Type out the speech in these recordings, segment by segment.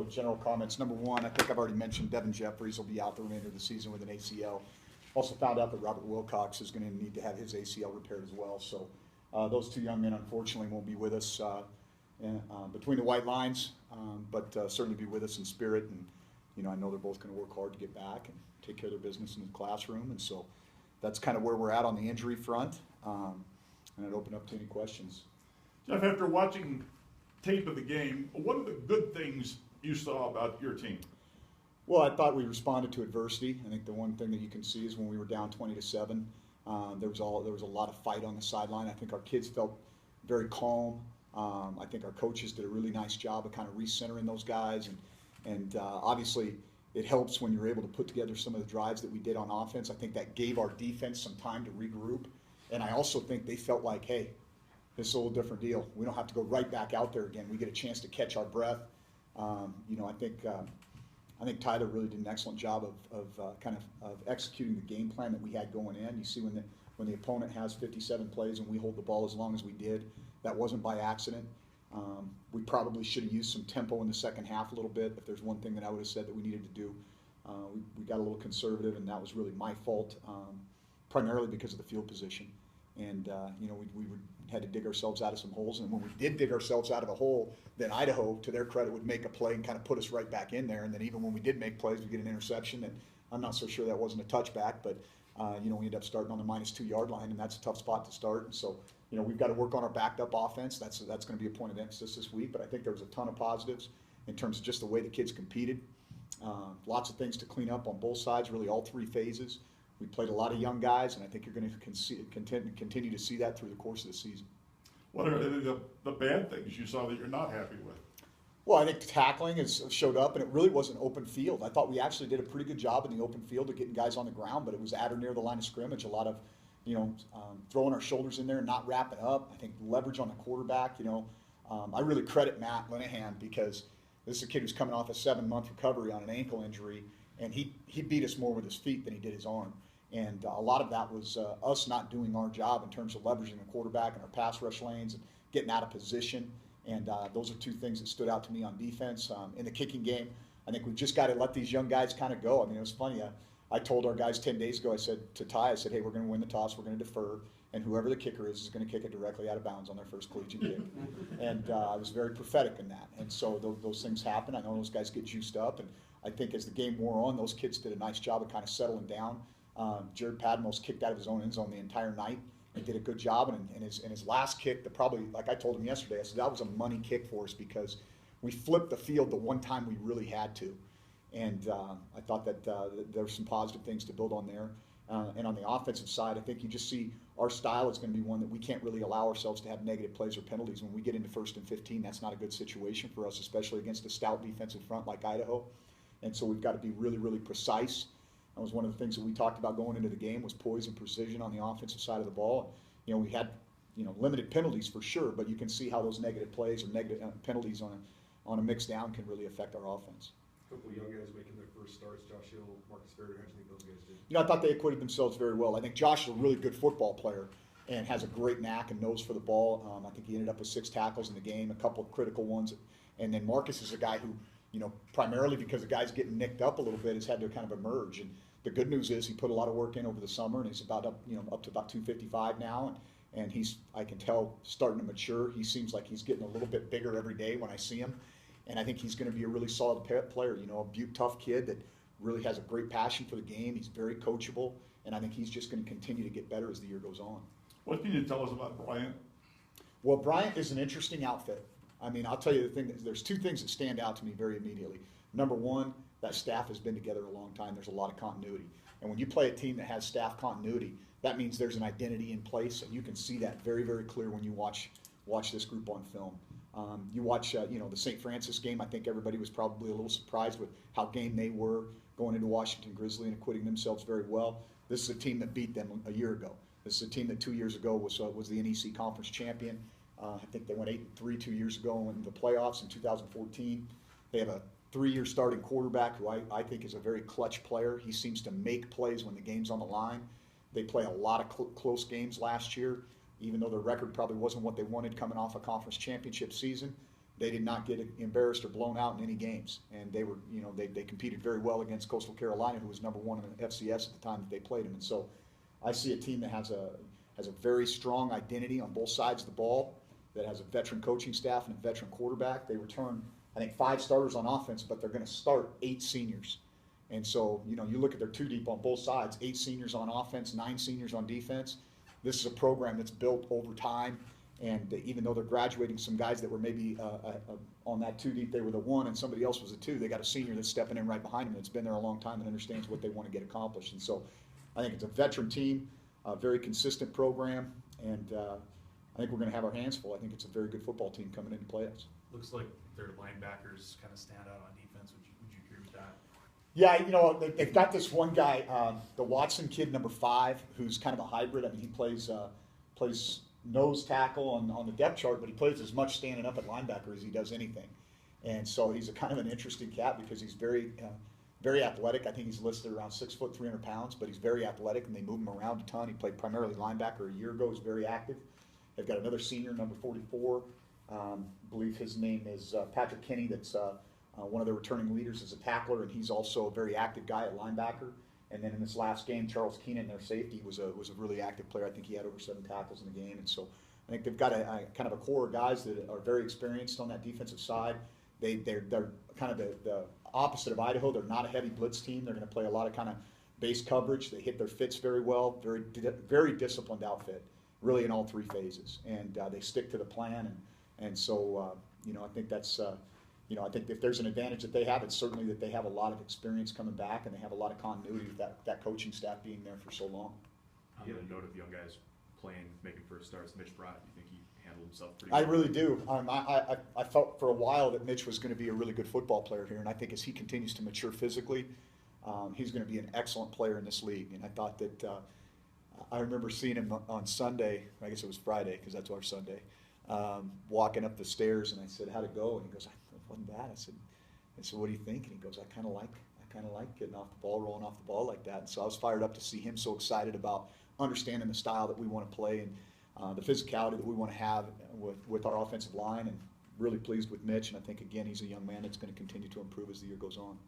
General comments. Number one, I think I've already mentioned Devin Jeffries will be out the remainder of the season with an ACL. Also found out that Robert Wilcox is going to need to have his ACL repaired as well. So those two young men unfortunately won't be with us between the white lines, but certainly be with us in spirit. And I know they're both going to work hard to get back and take care of their business in the classroom. And so that's kind of where we're at on the injury front. And I'd open up to any questions. Jeff, after watching tape of the game, what are the good things you saw about your team? Well, I thought we responded to adversity. I think the one thing that you can see is when we were down 20-7, there was a lot of fight on the sideline. I think our kids felt very calm. I think our coaches did a really nice job of kind of recentering those guys, and obviously it helps when you're able to put together some of the drives that we did on offense. I think that gave our defense some time to regroup, and I also think they felt like, hey, this is a little different deal. We don't have to go right back out there again. We get a chance to catch our breath. I think Tyler really did an excellent job of executing the game plan that we had going in. You see when the opponent has 57 plays and we hold the ball as long as we did, that wasn't by accident. We probably should have used some tempo in the second half a little bit. If there's one thing that I would have said that we needed to do, we got a little conservative, and that was really my fault, primarily because of the field position. And we had to dig ourselves out of some holes, and when we did dig ourselves out of a hole, then Idaho, to their credit, would make a play and kind of put us right back in there. And then even when we did make plays, we get an interception that I'm not so sure that wasn't a touchback, but we ended up starting on the -2 yard line, and that's a tough spot to start. And so we've got to work on our backed up offense. That's going to be a point of emphasis this week. But I think there was a ton of positives in terms of just the way the kids competed. Lots of things to clean up on both sides, really all three phases. We played a lot of young guys, and I think you're going to continue to see that through the course of the season. What are the bad things you saw that you're not happy with? Well, I think tackling has showed up, and it really was an open field. I thought we actually did a pretty good job in the open field of getting guys on the ground, but it was at or near the line of scrimmage. A lot of, throwing our shoulders in there and not wrapping up. I think leverage on the quarterback. I really credit Matt Linehan because this is a kid who's coming off a 7-month recovery on an ankle injury, and he beat us more with his feet than he did his arm. And a lot of that was us not doing our job in terms of leveraging the quarterback and our pass rush lanes and getting out of position. And those are two things that stood out to me on defense. In the kicking game, I think we've just got to let these young guys kind of go. I mean, it was funny. I told our guys 10 days ago, I said to Ty, hey, we're going to win the toss, we're going to defer, and whoever the kicker is going to kick it directly out of bounds on their first collegiate kick. And I was very prophetic in that. And so those things happen. I know those guys get juiced up. And I think as the game wore on, those kids did a nice job of kind of settling down. Jared Padmos kicked out of his own end zone the entire night. He did a good job, and in his last kick, like I told him yesterday, I said that was a money kick for us because we flipped the field the one time we really had to. And I thought that there were some positive things to build on there. And on the offensive side, I think you just see our style is going to be one that we can't really allow ourselves to have negative plays or penalties. When we get into 1st and 15, that's not a good situation for us, especially against a stout defensive front like Idaho. And so we've got to be really, really precise. That was one of the things that we talked about going into the game was poise and precision on the offensive side of the ball. We had limited penalties for sure, but you can see how those negative plays or negative penalties on a mix down can really affect our offense. A couple of young guys making their first starts, Josh Hill, Marcus Ferrer. How do you think those guys did? I thought they acquitted themselves very well. I think Josh is a really good football player and has a great knack and nose for the ball. I think he ended up with 6 tackles in the game, a couple of critical ones. And then Marcus is a guy who, primarily because the guy's getting nicked up a little bit, has had to kind of emerge. And the good news is he put a lot of work in over the summer, and he's up to about 255 now. And he's, I can tell, starting to mature. He seems like he's getting a little bit bigger every day when I see him. And I think he's going to be a really solid player, a Butte tough kid that really has a great passion for the game. He's very coachable, and I think he's just going to continue to get better as the year goes on. What can you tell us about Bryant? Well, Bryant is an interesting outfit. I mean, I'll tell you there's 2 things that stand out to me very immediately. Number one, that staff has been together a long time. There's a lot of continuity. And when you play a team that has staff continuity, that means there's an identity in place, and you can see that very, very clear when you watch this group on film. You watch, the St. Francis game. I think everybody was probably a little surprised with how game they were going into Washington Grizzly and acquitting themselves very well. This is a team that beat them a year ago. This is a team that 2 years ago was the NEC Conference champion. I think they went 8-3 2 years ago and went into the playoffs in 2014. They have a 3-year starting quarterback who I think is a very clutch player. He seems to make plays when the game's on the line. They play a lot of close games last year, even though their record probably wasn't what they wanted coming off a conference championship season. They did not get embarrassed or blown out in any games, and they were, they competed very well against Coastal Carolina, who was #1 in the FCS at the time that they played them. And so, I see a team that has a very strong identity on both sides of the ball, that has a veteran coaching staff and a veteran quarterback. They return, I think, 5 starters on offense, but they're going to start 8 seniors. And so, you look at their 2 deep on both sides, 8 seniors on offense, 9 seniors on defense. This is a program that's built over time. And even though they're graduating some guys that were maybe on that 2 deep, they were the 1 and somebody else was a 2, they got a senior that's stepping in right behind them that's been there a long time and understands what they want to get accomplished. And so I think it's a veteran team, a very consistent program, and I think we're going to have our hands full. I think it's a very good football team coming into playoffs. Looks like their linebackers kind of stand out on defense. Would you agree with that? Yeah, they've got this one guy, the Watson kid, #5, who's kind of a hybrid. I mean, he plays nose tackle on the depth chart, but he plays as much standing up at linebacker as he does anything. And so he's a kind of an interesting cat because he's very athletic. I think he's listed around 6 foot, 300 pounds, but he's very athletic, and they move him around a ton. He played primarily linebacker a year ago. He's very active. They've got another senior, #44. I believe his name is Patrick Kinney. That's one of the returning leaders as a tackler, and he's also a very active guy at linebacker. And then in this last game, Charles Keenan, their safety, was a really active player. I think he had over 7 tackles in the game. And so I think they've got a kind of a core of guys that are very experienced on that defensive side. They're kind of the opposite of Idaho. They're not a heavy blitz team. They're going to play a lot of kind of base coverage. They hit their fits very well. Very disciplined outfit, really in all 3 phases. And they stick to the plan. And so I think that's. I think if there's an advantage that they have, it's certainly that they have a lot of experience coming back, and they have a lot of continuity with that coaching staff being there for so long. You had a note of young guys making first starts. Mitch Bryant, you think he handled himself pretty I well? really do. I felt for a while that Mitch was going to be a really good football player here, and I think as he continues to mature physically, he's going to be an excellent player in this league. And I thought that I remember seeing him on Sunday. I guess it was Friday because that's our Sunday. Walking up the stairs, and I said, "How'd it go?" And he goes, "Wasn't bad." I said, "What do you think?" And he goes, I kind of like getting off the ball, rolling off the ball like that." And so I was fired up to see him so excited about understanding the style that we want to play and the physicality that we want to have with our offensive line, and really pleased with Mitch. And I think, again, he's a young man that's going to continue to improve as the year goes on.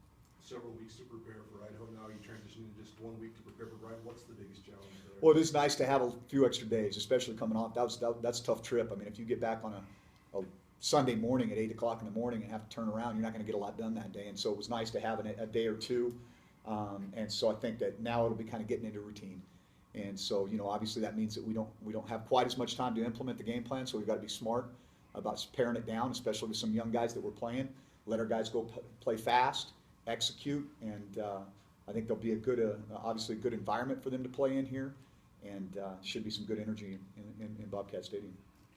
Several weeks to prepare for Idaho. Now you transition to just 1 week to prepare for Bryant. What's the biggest challenge there? Well, it is nice to have a few extra days, especially coming off. That's a tough trip. I mean, if you get back on a Sunday morning at 8 o'clock in the morning and have to turn around, you're not going to get a lot done that day. And so it was nice to have a day or two. And so I think that now it'll be kind of getting into routine. And so, obviously that means that we don't have quite as much time to implement the game plan. So we've got to be smart about paring it down, especially with some young guys that we're playing. Let our guys go play fast, execute, and I think there'll be a good, obviously a good environment for them to play in here, and should be some good energy in Bobcat Stadium.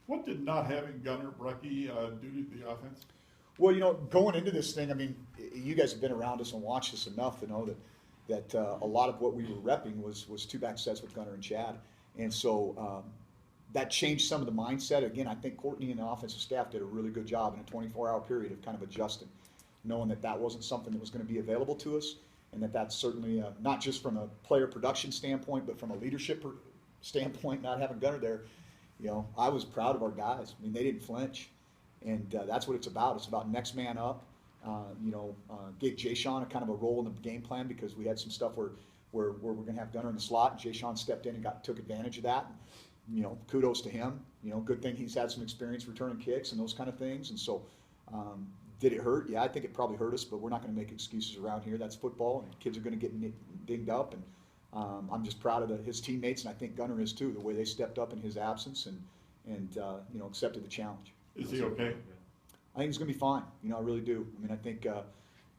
What did not having Gunnar Brecky do to the offense? Well, going into this thing, I mean, you guys have been around us and watched us enough to know that a lot of what we were repping was 2-back sets with Gunnar and Chad, and so that changed some of the mindset. Again, I think Courtney and the offensive staff did a really good job in a 24-hour period of kind of adjusting, knowing that wasn't something that was going to be available to us, and that's certainly not just from a player production standpoint, but from a leadership standpoint, not having Gunnar there. I was proud of our guys. I mean, they didn't flinch, and that's what it's about. It's about next man up. Gave Jay Sean a kind of a role in the game plan because we had some stuff where we're going to have Gunnar in the slot, and Jay Sean stepped in and took advantage of that. Kudos to him. Good thing he's had some experience returning kicks and those kind of things. And so, did it hurt? Yeah, I think it probably hurt us, but we're not going to make excuses around here. That's football, and kids are going to get dinged up. And I'm just proud of his teammates, and I think Gunnar is too, the way they stepped up in his absence and accepted the challenge. Is he okay? I think he's going to be fine. I really do. I mean, I think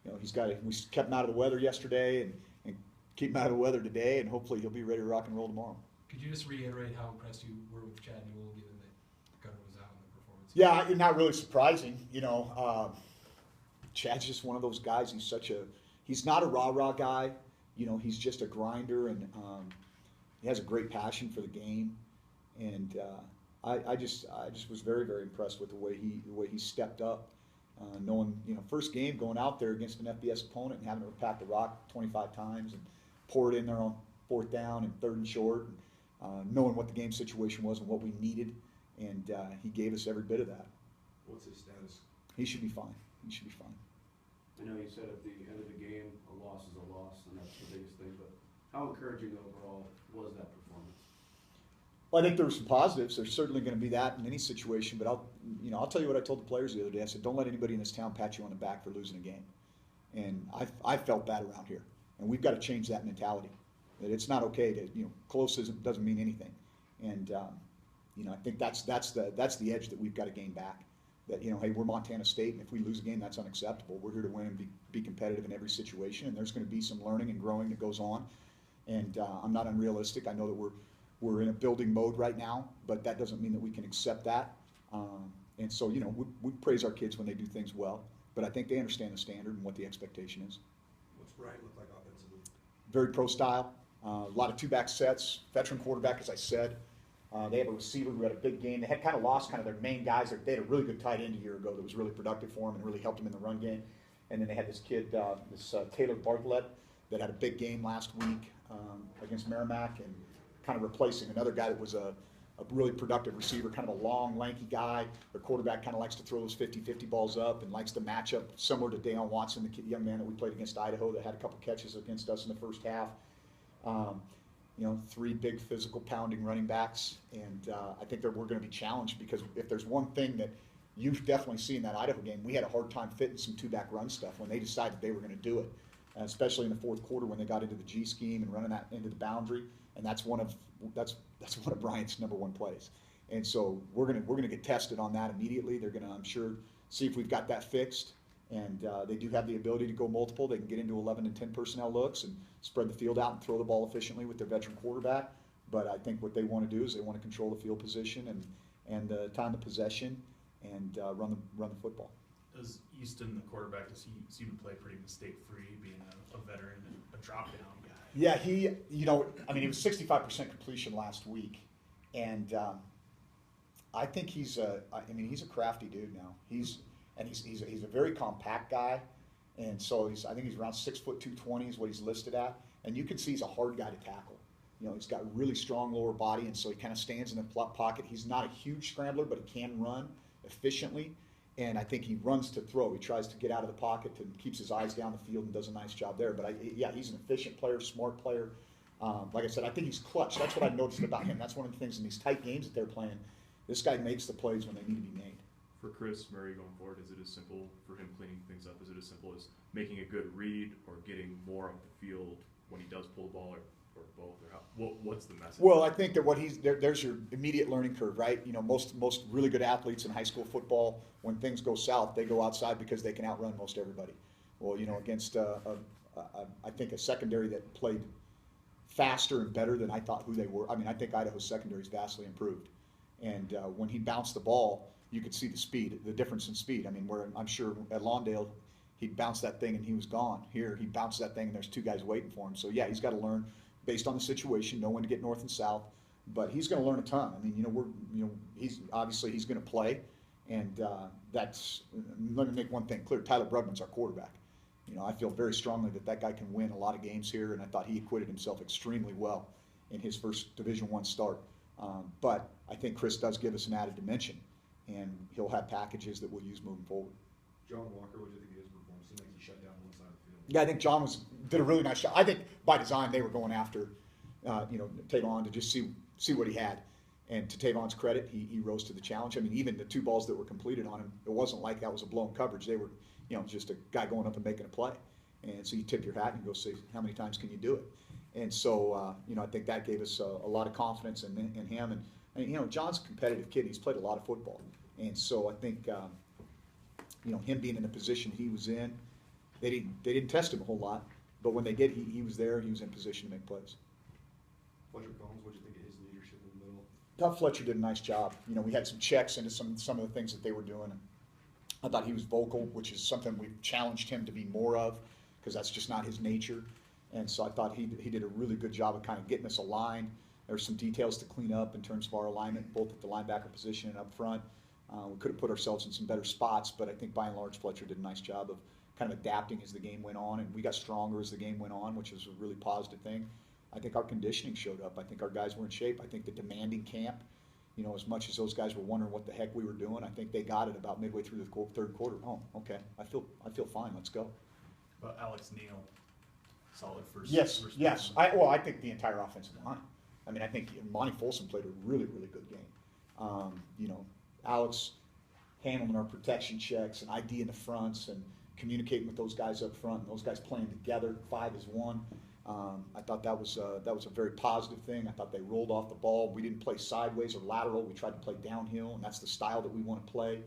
we kept him out of the weather yesterday and keep him out of the weather today, and hopefully he'll be ready to rock and roll tomorrow. Could you just reiterate how impressed you were with Chad Newell, given that Gunnar was out in the performance? Yeah, not really surprising. Chad's just one of those guys. He's not a rah-rah guy. He's just a grinder, and he has a great passion for the game. And I just was very, very impressed with the way he stepped up, knowing first game going out there against an FBS opponent and having to pack the rock 25 times and pour it in there on 4th down and 3rd and short, and knowing what the game situation was and what we needed, and he gave us every bit of that. What's his status He should be fine. He should be fine. I know you said at the end of the game, a loss is a loss, and that's the biggest thing, but how encouraging overall was that performance? Well, I think there were some positives. There's certainly going to be that in any situation, but I'll tell you what I told the players the other day. I said, don't let anybody in this town pat you on the back for losing a game. And I felt that around here. And we've got to change that mentality. That it's not okay to, close doesn't mean anything. And, I think that's the edge that we've got to gain back. That, hey, we're Montana State, and if we lose a game, that's unacceptable. We're here to win and be competitive in every situation, and there's going to be some learning and growing that goes on. And I'm not unrealistic. I know that we're in a building mode right now, but that doesn't mean that we can accept that. And so, we praise our kids when they do things well, but I think they understand the standard and what the expectation is. What's Bryant look like offensively? Very pro style, a lot of two-back sets, veteran quarterback, as I said. They have a receiver who had a big game. They had kind of lost kind of their main guys. They had a really good tight end a year ago that was really productive for them and really helped them in the run game. And then they had this kid, Taylor Bartlett, that had a big game last week against Merrimack, and kind of replacing another guy that was a really productive receiver, kind of a long, lanky guy. Their quarterback kind of likes to throw those 50-50 balls up and likes to match up similar to Dale Watson, the young man that we played against Idaho that had a couple catches against us in the first half. Three big physical pounding running backs, and I think that we're going to be challenged, because if there's one thing that you've definitely seen in that Idaho game, we had a hard time fitting some two-back run stuff when they decided they were going to do it, especially in the fourth quarter when they got into the G scheme and running that into the boundary, and that's one of Bryant's number one plays. And so we're gonna get tested on that immediately. They're gonna, I'm sure, see if we've got that fixed. And they do have the ability to go multiple. They can get into 11 and 10 personnel looks and spread the field out and throw the ball efficiently with their veteran quarterback. But I think what they want to do is they want to control the field position and the time of possession and run the football. Does Easton, the quarterback, does he seem to play pretty mistake-free, being a veteran and a drop-down guy? Yeah, he was 65% completion last week, and I think he's a crafty dude now. He's a very compact guy, and so I think he's around 6'2", 220 is what he's listed at, and you can see he's a hard guy to tackle. He's got a really strong lower body, and so he kind of stands in the pocket. He's not a huge scrambler, but he can run efficiently, and I think he runs to throw. He tries to get out of the pocket and keeps his eyes down the field and does a nice job there. But he's an efficient player, smart player. Like I said, I think he's clutch. That's what I've noticed about him. That's one of the things in these tight games that they're playing. This guy makes the plays when they need to be made. For Chris Murray going forward, is it as simple for him cleaning things up? Is it as simple as making a good read or getting more up the field when he does pull the ball, or both? Or what's the message? Well, I think that there's your immediate learning curve, right? Most really good athletes in high school football, when things go south, they go outside because they can outrun most everybody. Well, against I think a secondary that played faster and better than I thought who they were. I mean, I think Idaho's secondary is vastly improved, and when he bounced the ball, you could see the difference in speed. I mean, where I'm sure at Lawndale, he'd bounce that thing and he was gone. Here, he bounced that thing and there's two guys waiting for him. So yeah, he's got to learn based on the situation, know when to get north and south. But he's going to learn a ton. I mean, he's going to play, and that's. Let me make one thing clear: Tyler Brugman's our quarterback. I feel very strongly that guy can win a lot of games here, and I thought he acquitted himself extremely well in his first Division I start. But I think Chris does give us an added dimension, and he'll have packages that we'll use moving forward. John Walker, what do you think of his performance? Seemed like he shut down one side of the field. Yeah, I think John did a really nice job. I think by design they were going after, Tavon to just see what he had. And to Tavon's credit, he rose to the challenge. I mean, even the two balls that were completed on him, it wasn't like that was a blown coverage. They were, just a guy going up and making a play. And so you tip your hat and go see how many times can you do it. And so, I think that gave us a lot of confidence in him. And John's a competitive kid. He's played a lot of football. And so I think, him being in the position he was in, they didn't test him a whole lot. But when they did, he was there. He was in position to make plays. Fletcher Combs, what do you think of his leadership in the middle? Tough Fletcher did a nice job. We had some checks into some of the things that they were doing. I thought he was vocal, which is something we've challenged him to be more of, because that's just not his nature. And so I thought he did a really good job of kind of getting us aligned. There's some details to clean up in terms of our alignment, both at the linebacker position and up front. We could have put ourselves in some better spots, but I think by and large Fletcher did a nice job of kind of adapting as the game went on, and we got stronger as the game went on, which was a really positive thing. I think our conditioning showed up. I think our guys were in shape. I think the demanding camp, you know, as much as those guys were wondering what the heck we were doing, I think they got it about midway through the third quarter. Oh, okay, I feel fine. Let's go. But Alex Neal, solid first. Yes, first yes. baseman. I think the entire offensive line. I mean, I think Monty Folsom played a really, really good game. You know, Alex handling our protection checks and ID in the fronts and communicating with those guys up front and those guys playing together, 5 as 1. I thought that was a very positive thing. I thought they rolled off the ball. We didn't play sideways or lateral. We tried to play downhill, and that's the style that we want to play.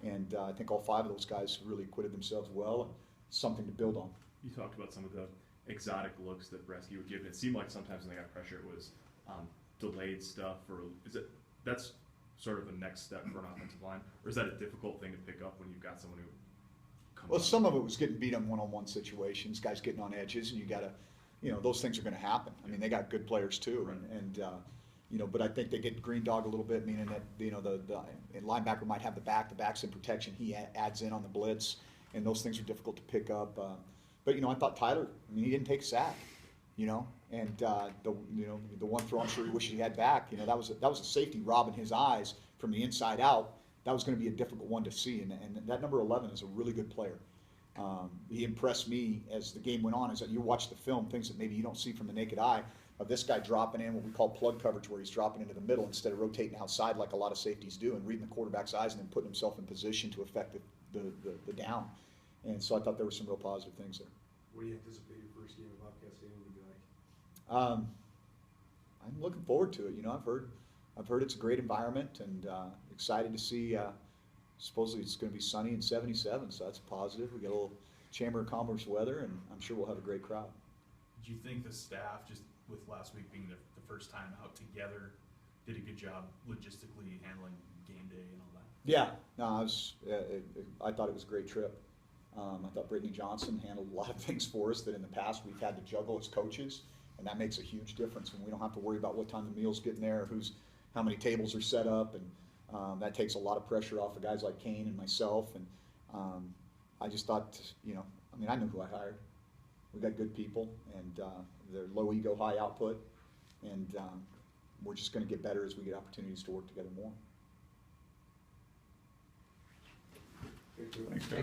And I think all 5 of those guys really acquitted themselves well, and something to build on. You talked about some of the exotic looks that Bresky would give. It seemed like sometimes when they got pressure, it was delayed stuff, or that's sort of a next step for an offensive line, or is that a difficult thing to pick up when you've got someone who comes Well, up? some of it was getting beat on one-on-one situations, guys getting on edges, and you got to, you know, those things are going to happen. I mean, they got good players too, and you know, but I think they get green dog a little bit, meaning that, you know, the linebacker might have the back's in protection, he adds in on the blitz, and those things are difficult to pick up. But you know, I thought Tyler, I mean, he didn't take a sack, you know, and the one throw I'm sure he wishes he had back, you know, that was a safety robbing his eyes from the inside out. That was going to be a difficult one to see, and that number 11 is a really good player. He impressed me as the game went on. As you watch the film, things that maybe you don't see from the naked eye, of this guy dropping in what we call plug coverage, where he's dropping into the middle instead of rotating outside like a lot of safeties do, and reading the quarterback's eyes and then putting himself in position to affect the down. And so I thought there were some real positive things there. What do you anticipate your first game of Bobcats Sept will be like? I'm looking forward to it. You know, I've heard it's a great environment, and excited to see. Supposedly it's going to be sunny and 77, so that's a positive. We got a little Chamber of Commerce weather, and I'm sure we'll have a great crowd. Did you think the staff, just with last week being the first time out together, did a good job logistically handling game day and all that? Yeah, no, I thought it was a great trip. I thought Brittany Johnson handled a lot of things for us that in the past we've had to juggle as coaches, and that makes a huge difference when we don't have to worry about what time the meal's getting there, how many tables are set up, and that takes a lot of pressure off of guys like Kane and myself. And I just thought, you know, I mean, I knew who I hired. We got good people, and they're low ego, high output, and we're just going to get better as we get opportunities to work together more. Thank you. Thanks, guys.